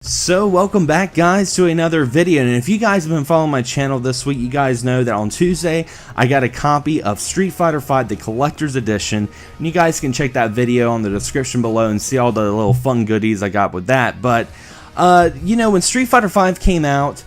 So welcome back guys to another video, and if you guys have been following my channel this week, you guys know that on Tuesday I got a copy of Street Fighter V the Collector's Edition, and you guys can check that video on the description below and see all the little fun goodies I got with that. But you know, when Street Fighter V came out,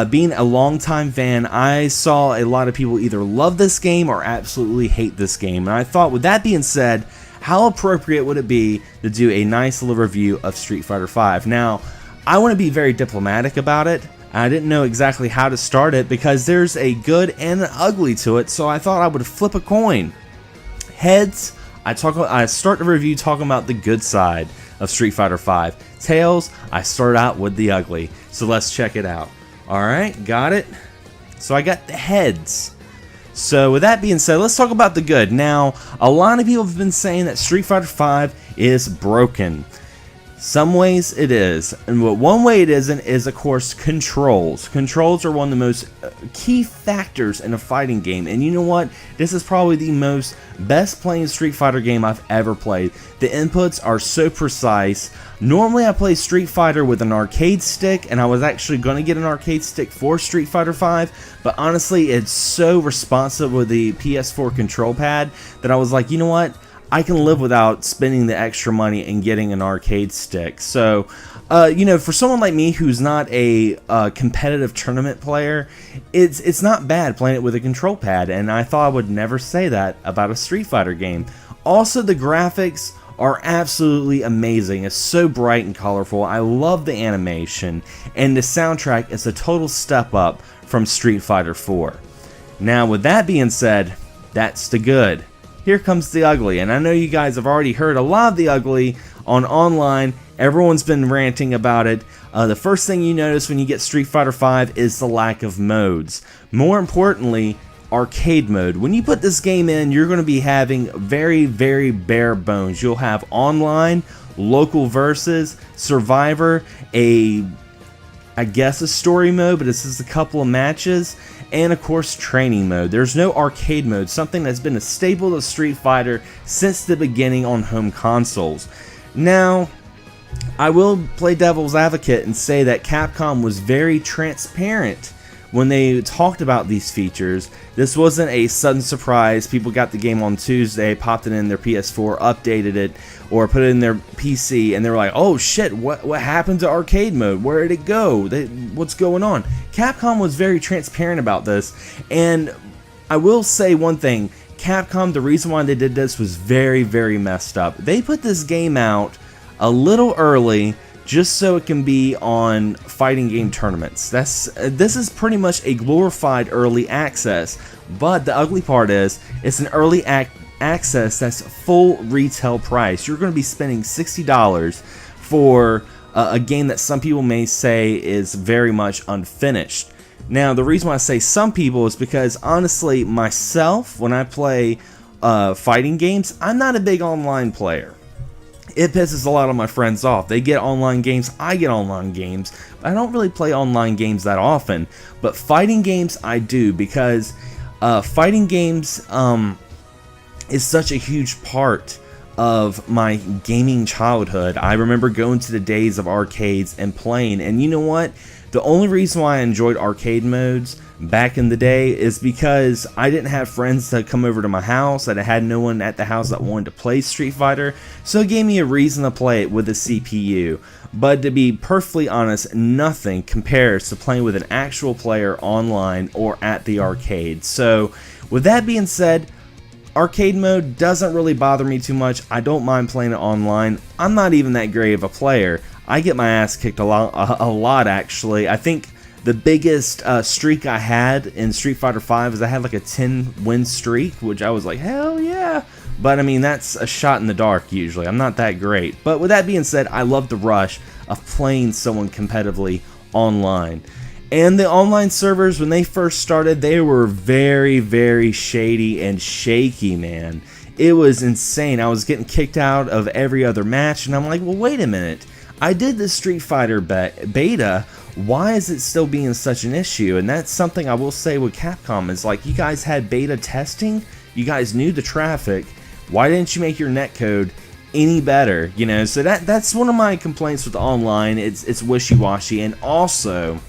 being a longtime fan, I saw a lot of people either love this game or absolutely hate this game, and I thought, with that being said, how appropriate would it be to do a nice little review of Street Fighter V? Now, I want to be very diplomatic about it. I didn't know exactly how to start it because there's a good and an ugly to it, so I thought I would flip a coin. Heads, I start the review talking about the good side of Street Fighter V. Tails, I start out with the ugly. So let's check it out. Alright, got it? So I got the heads. So with that being said, let's talk about the good. Now, a lot of people have been saying that Street Fighter V is broken. Some ways it is, and one way it isn't is, of course, controls. Controls are one of the most key factors in a fighting game, and you know what? This is probably the best playing Street Fighter game I've ever played. The inputs are so precise. Normally I play Street Fighter with an arcade stick, and I was actually going to get an arcade stick for Street Fighter V, but honestly it's so responsive with the PS4 control pad that I was like, you know what? I can live without spending the extra money and getting an arcade stick. So, you know, for someone like me who's not a competitive tournament player, it's not bad playing it with a control pad, and I thought I would never say that about a Street Fighter game. Also, the graphics are absolutely amazing. It's so bright and colorful. I love the animation, and the soundtrack is a total step up from Street Fighter 4. Now, with that being said, that's the good. Here comes the ugly, and I know you guys have already heard a lot of the ugly on online. Everyone's been ranting about it. The first thing you notice when you get Street Fighter V is the lack of modes. More importantly, arcade mode. When you put this game in, you're going to be having very, very bare bones. You'll have online, local versus, survivor, I guess a story mode, but this is a couple of matches, and of course training mode. There's no arcade mode, something that's been a staple of Street Fighter since the beginning on home consoles. Now, I will play devil's advocate and say that Capcom was very transparent when they talked about these features. This wasn't a sudden surprise. People got the game on Tuesday, popped it in their PS4, updated it, or put it in their PC, and they were like, oh shit, what happened to arcade mode? Where did it go? What's going on? Capcom was very transparent about this, and I will say one thing. Capcom, the reason why they did this was very, very messed up. They put this game out a little early just so it can be on fighting game tournaments. This is pretty much a glorified early access, but the ugly part is it's an early access that's full retail price. You're going to be spending $60 for a game that some people may say is very much unfinished. Now, the reason why I say some people is because, honestly, myself, when I play fighting games, I'm not a big online player. It pisses a lot of my friends off. They get online games, I get online games. I don't really play online games that often, but fighting games I do, because fighting games is such a huge part of my gaming childhood. I remember going to the days of arcades and playing, and you know what? The only reason why I enjoyed arcade modes back in the day is because I didn't have friends to come over to my house, and I had no one at the house that wanted to play Street Fighter, so it gave me a reason to play it with a CPU. But to be perfectly honest, nothing compares to playing with an actual player online or at the arcade. So with that being said, arcade mode doesn't really bother me too much. I don't mind playing it online. I'm not even that great of a player. I get my ass kicked a lot actually. I think the biggest streak I had in Street Fighter V is I had like a 10-win streak, which I was like, hell yeah. But I mean, that's a shot in the dark usually. I'm not that great. But with that being said, I love the rush of playing someone competitively online. And the online servers, when they first started, they were very, very shady and shaky, man. It was insane. I was getting kicked out of every other match, and I'm like, well, wait a minute. I did the Street Fighter beta. Why is it still being such an issue? And that's something I will say with Capcom is, like, you guys had beta testing. You guys knew the traffic. Why didn't you make your netcode any better, you know. So that's one of my complaints with online. It's wishy-washy. And also,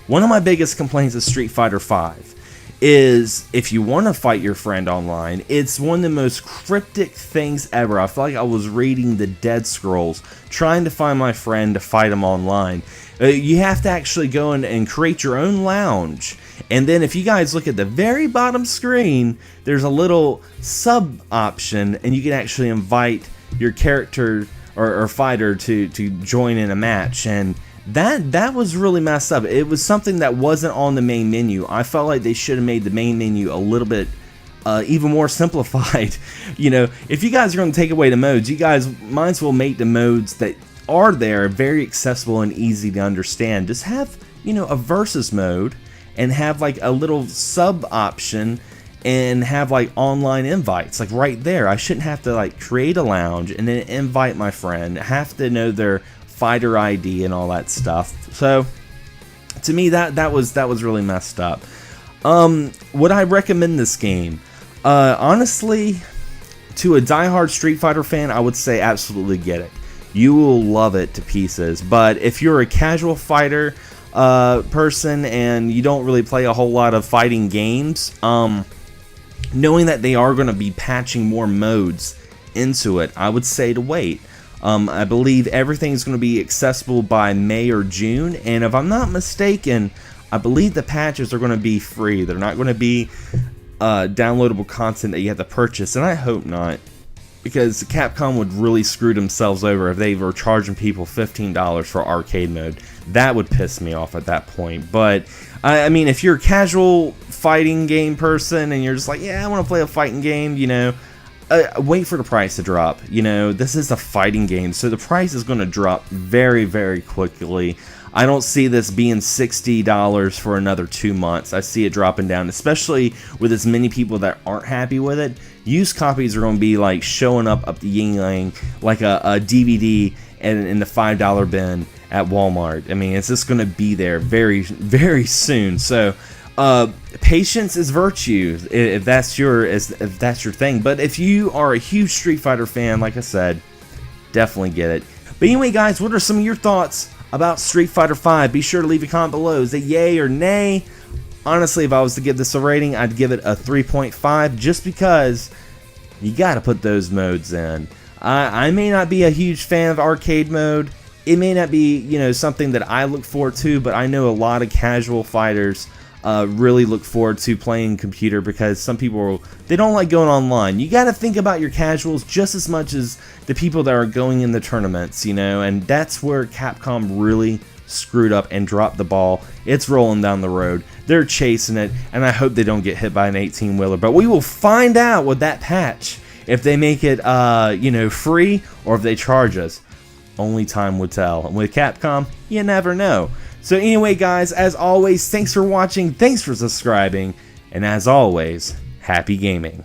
one of my biggest complaints of Street Fighter V is if you want to fight your friend online, it's one of the most cryptic things ever. I feel like I was reading the Dead Scrolls trying to find my friend to fight him online. You have to actually go in and create your own lounge, and then if you guys look at the very bottom screen, there's a little sub option, and you can actually invite your character or fighter to join in a match. And that was really messed up. It was something that wasn't on the main menu. I felt like they should have made the main menu a little bit even more simplified. You know, if you guys are going to take away the modes, you guys might as well make the modes that are there very accessible and easy to understand. Just have, you know, a versus mode and have like a little sub option and have like online invites like right there. I shouldn't have to like create a lounge and then invite my friend, have to know their fighter ID and all that stuff. So to me that was really messed up. Would I recommend this game? Honestly, to a diehard Street Fighter fan, I would say absolutely get it. You will love it to pieces. But if you're a casual fighter person and you don't really play a whole lot of fighting games, knowing that they are going to be patching more modes into it, I would say to wait. I believe everything's going to be accessible by May or June, and if I'm not mistaken, I believe the patches are going to be free. They're not going to be downloadable content that you have to purchase, and I hope not, because Capcom would really screw themselves over if they were charging people $15 for arcade mode. That would piss me off at that point. But I mean, if you're a casual fighting game person and you're just like, yeah, I want to play a fighting game, you know, wait for the price to drop. You know, this is a fighting game, so the price is going to drop very, very quickly. I don't see this being $60 for another 2 months. I see it dropping down, especially with as many people that aren't happy with it. Used copies are going to be like showing up the yin yang like a DVD in the $5 bin at Walmart. I mean, it's just going to be there very, very soon. So patience is virtue if that's your thing. But if you are a huge Street Fighter fan, like I said, definitely get it. But anyway, guys, what are some of your thoughts about Street Fighter V? Be sure to leave a comment below. Is it yay or nay? Honestly, if I was to give this a rating, I'd give it a 3.5, just because you gotta put those modes in. I may not be a huge fan of arcade mode. It may not be, you know, something that I look forward to, but I know a lot of casual fighters really look forward to playing computer, because some people, they don't like going online. You got to think about your casuals just as much as the people that are going in the tournaments, you know, and that's where Capcom really screwed up and dropped the ball. It's rolling down the road. They're chasing it, and I hope they don't get hit by an 18-wheeler, but we will find out with that patch if they make it, you know, free or if they charge us. Only time will tell. And with Capcom, you never know. So anyway, guys, as always, thanks for watching, thanks for subscribing, and as always, happy gaming.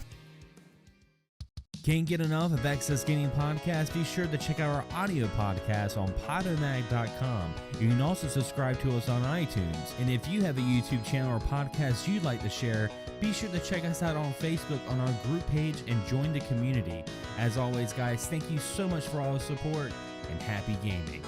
Can't get enough of Excess Gaming Podcast? Be sure to check out our audio podcast on Podomatic.com. You can also subscribe to us on iTunes. And if you have a YouTube channel or podcast you'd like to share, be sure to check us out on Facebook on our group page and join the community. As always, guys, thank you so much for all the support, and happy gaming.